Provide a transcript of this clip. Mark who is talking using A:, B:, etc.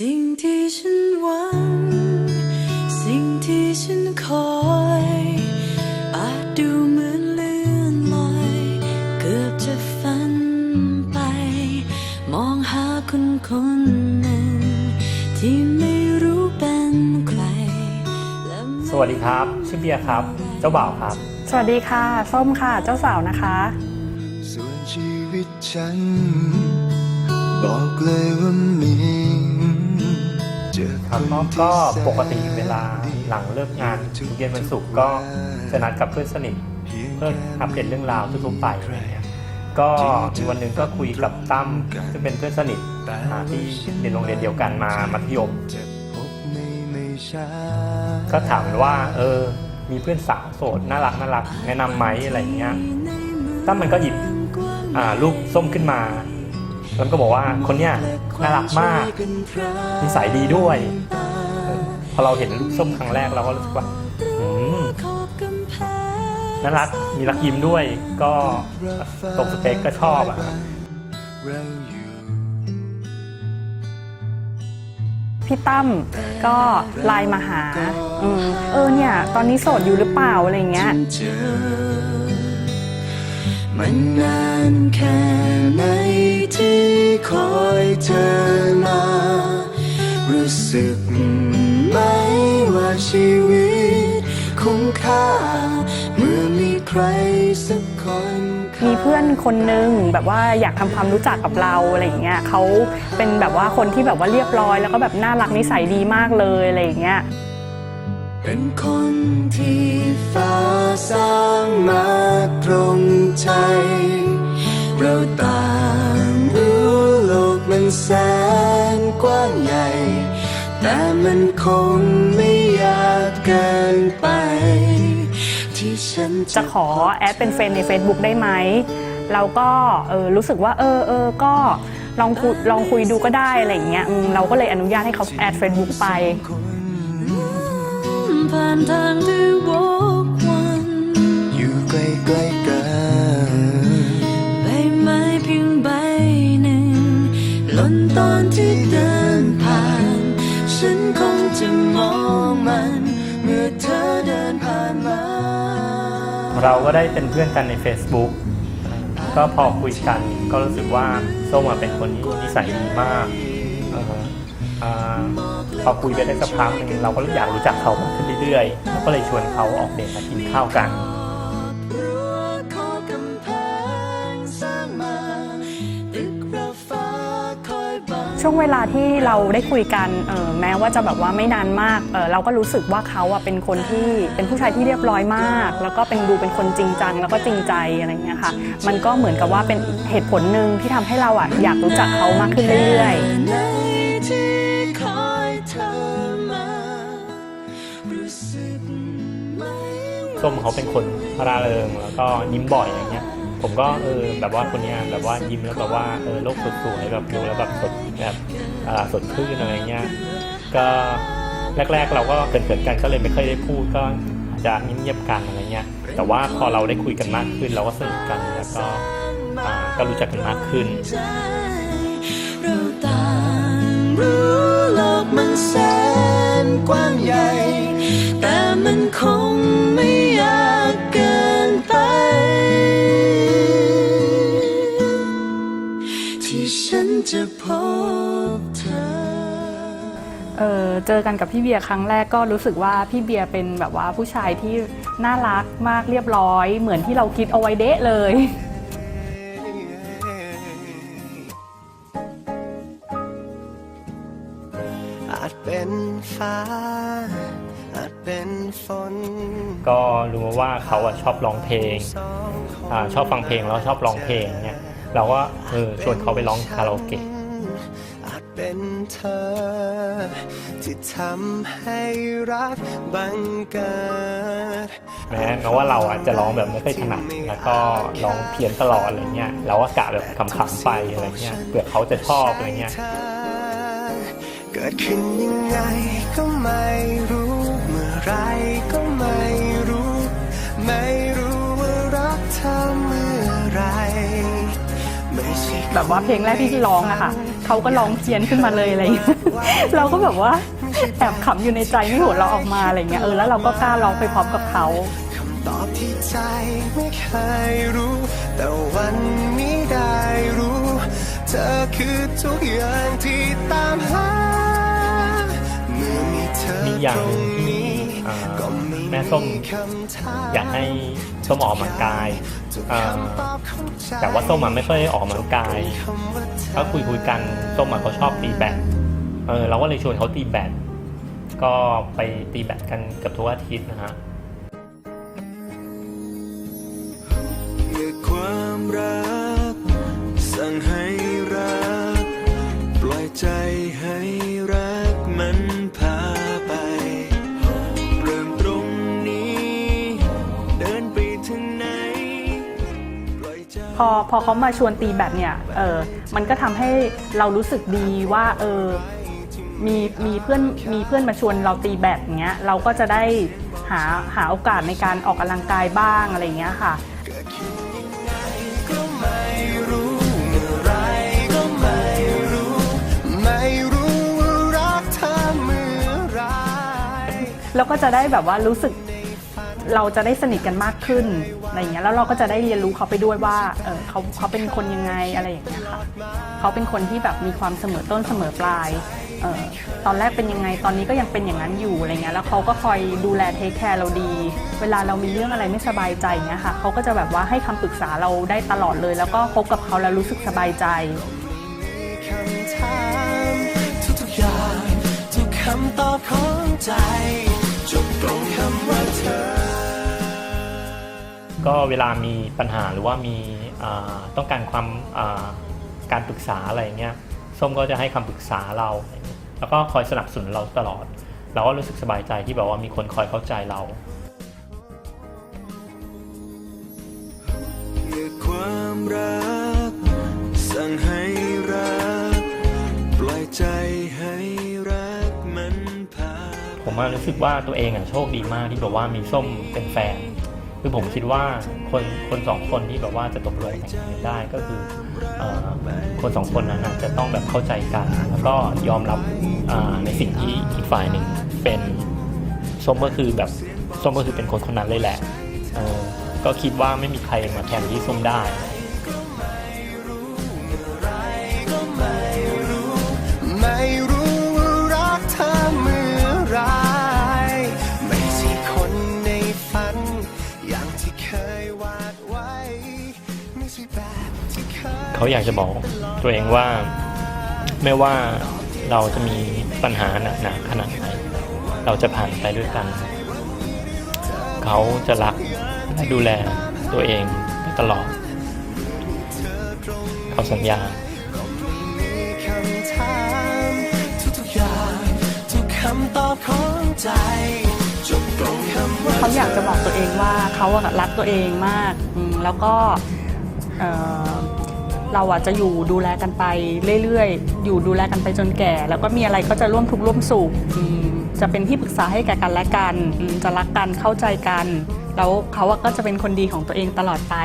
A: สิ่งที่ฉันหวังสิ่งที่ฉันคอยอาจดูเหมือนเลื่อนลอยเกือบจะฝันไปมองหาคนคนหนึ่งที่ไม่รู้เป็นใคร
B: สวัสดีครับชื่อเบียร์ครับเจ้าบ่าวครับ
C: สวัสดีค่ะส้มค่ะเจ้าสาวนะคะ
D: ส่วนชีวิตฉันบอกเลยว่ามี
B: ครับก็ปกติเวลาหลังเลิกงานทุกเย็นวันศุกร์ก็จะนัดกับเพื่อนสนิทเพื่ออัปเดตเรื่องราวทั่วไปอะไรเงี้ยก็วันหนึ่งก็คุยกับตั้มซึ่งเป็นเพื่อนสนิทที่เรียนโรงเรียนเดียวกันมามัธยมก็ถามว่ามีเพื่อนสาวโสดน่ารักแนะนำไหมอะไรเงี้ยตั้มมันก็หยิบรูปส้มขึ้นมาแล้วก็บอกว่าคนเนี้ยน่ารักมากนิสัยดีด้วยพอเราเห็นรูปส้มครั้งแรกเราก็รู้สึกว่าน่ารักมีรักยิ้มด้วยก็ตรงสเปคก็ชอบ
C: พี่ตั้มก็ไลน์มาหาเนี่ยตอนนี้โสดอยู่หรือเปล่าอะไรเงี้ย
A: มันนานแค่ไหนที่คอยเธอมารู้สึกไหมว่าชีวิตคุ้มค่าเมื่อมีใครสักคน
C: มีเพื่อนคนนึงแบบว่าอยากทำความรู้จักกับเราอะไรอย่างเงี้ยเขาเป็นแบบว่าคนที่แบบว่าเรียบร้อยแล้วก็แบบน่ารักนิสัยดีมากเลยอะไรอย่างเงี้ย
A: เป็นคนที่ฟ้าสร้างมาตรงใจเราต่างรู้โลกมันแสนกว้างใหญ่แต่มันคงไม่ยากเกินไปที่ฉัน
C: จะขอแอดเป็นเฟรนด์ใน Facebook ได้ไหมเราก็รู้สึกว่าก็ลองคุยดูก็ได้อะไรอย่างเงี้ยเราก็เลยอนุญาตให้เขาแอด Facebook ไป
A: ผ่านทางที่วกวนอยู่ใกล้ๆกันใบไม้เพียงใบหนึ่งหล่นตอนที่เดินผ่านฉันคงจะมองมันเมื่อเธอเดินผ่านมา
B: เราก็ได้เป็นเพื่อนกันใน Facebook ก็พอคุยกันก็รู้สึกว่าส้มเป็นคนที่นิสัยดีมากพอคุยไปได้สักพักนึงเราก็อยากรู้จักเขามากขึ้นเรื่อยๆแล้วก็เลยชวนเขาออกเดทมากินข้าวกัน
C: ช่วงเวลาที่เราได้คุยกันแม้ว่าจะแบบว่าไม่นานมากเราก็รู้สึกว่าเขาเป็นคนที่เป็นผู้ชายที่เรียบร้อยมากแล้วก็ดูเป็นคนจริงจังแล้วก็จริงใจอะไรเงี้ยค่ะมันก็เหมือนกับว่าเป็นเหตุผลหนึ่งที่ทำให้เราอยากรู้จักเขามากขึ้นเรื่อยๆ
B: ส้มเขาเป็นคนร่าเริงแล้วก็ยิ้มบ่อยอย่างเงี้ยผมก็แบบว่าคนนี้แบบว่ายิ้มแล้วแบบว่าโลกสดสวยแบบดูแล้วแบบสดแบบสดชื่นอะไรเงี้ยก็แรกๆเราก็เขินๆกันก็เลยไม่ค่อยได้พูดก็อาจจะเงียบๆกันอะไรเงี้ยแต่ว่าพอเราได้คุยกันมากขึ้นเราก็สนิทกันแล้วก็รู้จักกันมากขึ้น
A: เราต่างรู้โลกมันแสนกว้างใหญ่แต่มันคงไม่ยากเกินไปที่ฉันจะพบเธอ
C: เจอกันกับพี่เบียร์ครั้งแรกก็รู้สึกว่าพี่เบียร์เป็นแบบว่าผู้ชายที่น่ารักมากเรียบร้อยเหมือนที่เราคิดเอาไว้เด๊ะเลย
D: อาจเป็นฟ้าอาจเป็นฝน
B: ก็รู้ว่าเขาชอบร้องเพลงชอบฟังเพลงแล้วชอบร้องเพลงเนี่ยเราก็ชวนเขาไปร้องคาราโอเกะ
D: อาจเป็นเธอที่ทำให้รักบังเกิด
B: แม้ว่าเราจะร้องแบบไม่ค่อยถนัดแล้วก็ร้องเพี้ยนตลอดอะไรเงี้ยเราก็กะแบบขำๆไปอะไรเงี้ยเผื่อเขาจะชอบอะไรเงี้ย
D: เกิดขึ้นยังไงก็ไม่รู้เมื่อไรก็ไม่รู้ว่ารักเธอเมื่อไร
C: แบบว่าเพลงแรกที่ร้องอะค่ะเขาก็ร้องเจียนขึ้นมาเลยอะไรอย่างเงี้ยเราก็แบบว่าแอบขำอยู่ในใจไม่หัวเราะออกมาอะไรเงี้ยแล้วเราก็กล้าร้องไปพร้อมกับเขา
D: ตอบที่ใจไม่เคยรู้แต่วันนี้ได้รู้เธอคือทุกอย่างที่ตามหาเมื่อมีเธอตรงนี้ก็ไม่มีคำถาม
B: อยากให้ส้มออกกำลังกายแต่ว่าส้มไม่ค่อยออกกำลังกายก็คุยกันส้มเขาชอบตีแบดเราก็เลยชวนเขาตีแบดก็ไปตีแบดกันกับทุกอาทิตย์นะฮะ
D: ความรักสั่งให้รักปล่อยใจให้รักมันพาไปเริ่มตรงนี้เดินไปถึงไหน
C: พอเขามาชวนตีแบดเนี่ยมันก็ทำให้เรารู้สึกดีว่ามีเพื่อนมาชวนเราตีแบดอย่างเงี้ยเราก็จะได้หาโอกาสในการออกกำลังกายบ้างอะไรเงี้ยค่ะแล้วก็จะได้แบบว่ารู้สึกเราจะได้สนิทกันมากขึ้นอะไรอย่างเงี้ยแล้วเราก็จะได้เรียนรู้เขาไปด้วยว่าเขาเป็นคนยังไงอะไรอย่างเงี้ยค่ะเขาเป็นคนที่แบบมีความเสมอต้นเสมอปลายตอนแรกเป็นยังไงตอนนี้ก็ยังเป็นอย่างนั้นอยู่อะไรเงี้ยแล้วเขาก็คอยดูแลเทคแคร์เราดีเวลาเรามีเรื่องอะไรไม่สบายใจเงี้ยค่ะเขาก็จะแบบว่าให้คำปรึกษาเราได้ตลอดเลยแล้วก็คบกับเขาแล้วรู้สึกสบายใจ
D: ทุกอย่างทุกคำตอบของใจจบตรงคำว่าเธอ
B: ก็เวลามีปัญหาหรือว่ามีต้องการการปรึกษาอะไรเงี้ยส้มก็จะให้คำปรึกษาเราแล้วก็คอยสนับสนุนเราตลอดเราก็รู้สึกสบายใจที่แบบว่ามีคนคอยเข้าใจเรา
D: ความรักสั่งให้รักปล่อยใจให้รักมันพา
B: ผมรู้สึกว่าตัวเองโชคดีมากที่แบบว่ามีส้มเป็นแฟนคือผมคิดว่าคนสองคนที่แบบว่าจะตกลงแต่งงานได้ก็คือคนสองคนนั้นจะต้องแบบเข้าใจกันแล้วก็ยอมรับในสิ่งที่อีกฝ่ายหนึ่งเป็นส้มก็คือเป็นคนนั้นเลยแหละก็คิดว่าไม่มีใครมาแทนที่ส้มได้เขาอยากจะบอกตัวเองว่าไม่ว่าเราจะมีปัญหาหนักขนาดไหนเราจะผ่านไปด้วยกันเขาจะรักและดูแลตัวเองไปตลอดเขาสัญญา
C: เขาอยากจะบอกตัวเองว่าเขารักตัวเองมากแล้วก็เราจะอยู่ดูแลกันไปเรื่อยๆอยู่ดูแลกันไปจนแก่แล้วก็มีอะไรก็จะร่วมทุกข์ร่วมสุขจะเป็นที่ปรึกษาให้แก่กันและกันจะรักกันเข้าใจกันแล้วเขาก็จะเป็นคนดีของตัวเองตลอดไป